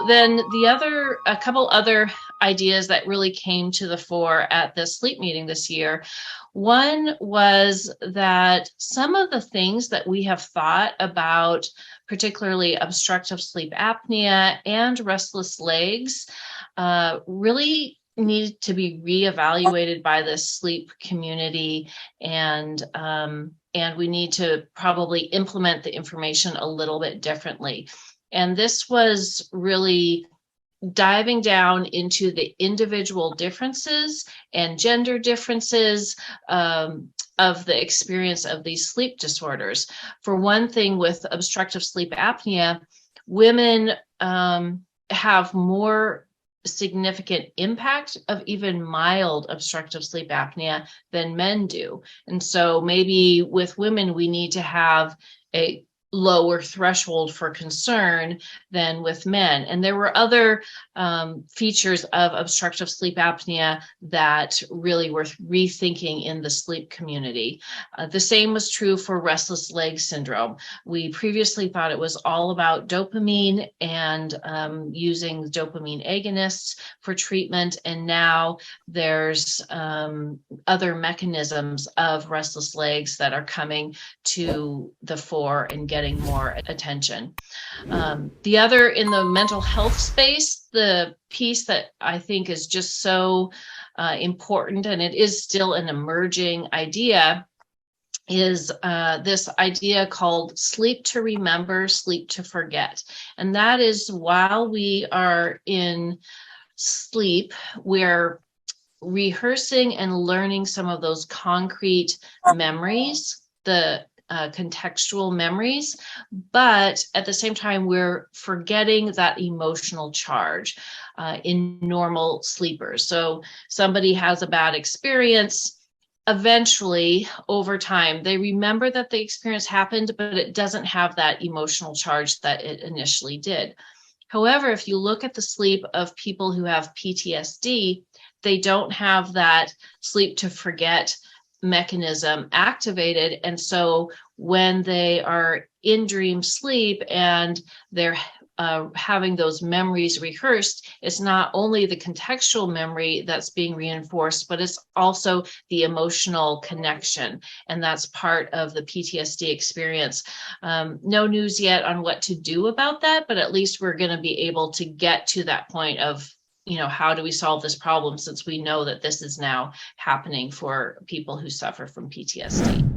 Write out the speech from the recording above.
then a couple other ideas that really came to the fore at the sleep meeting this year. One was that some of the things that we have thought about, particularly obstructive sleep apnea and restless legs, really need to be reevaluated by the sleep community, and we need to probably implement the information a little bit differently. And this was really diving down into the individual differences and gender differences of the experience of these sleep disorders. For one thing, with obstructive sleep apnea, women have more significant impact of even mild obstructive sleep apnea than men do. And so maybe with women, we need to have a lower threshold for concern than with men. And there were other features of obstructive sleep apnea that really were rethinking in the sleep community. The same was true for restless leg syndrome. We previously thought it was all about dopamine and using dopamine agonists for treatment. And now there's other mechanisms of restless legs that are coming to the fore and getting more attention. The other, in the mental health space, the piece that I think is just so important, and it is still an emerging idea, is this idea called sleep to remember, sleep to forget. And that is, while we are in sleep, we're rehearsing and learning some of those concrete memories, the contextual memories, but at the same time, we're forgetting that emotional charge in normal sleepers. So somebody has a bad experience. Eventually, over time, they remember that the experience happened, but it doesn't have that emotional charge that it initially did. However, if you look at the sleep of people who have PTSD, they don't have that sleep to forget mechanism activated. And so when they are in dream sleep and they're having those memories rehearsed, it's not only the contextual memory that's being reinforced, but it's also the emotional connection. And that's part of the PTSD experience. No news yet on what to do about that, but at least we're going to be able to get to that point of, how do we solve this problem, since we know that this is now happening for people who suffer from PTSD.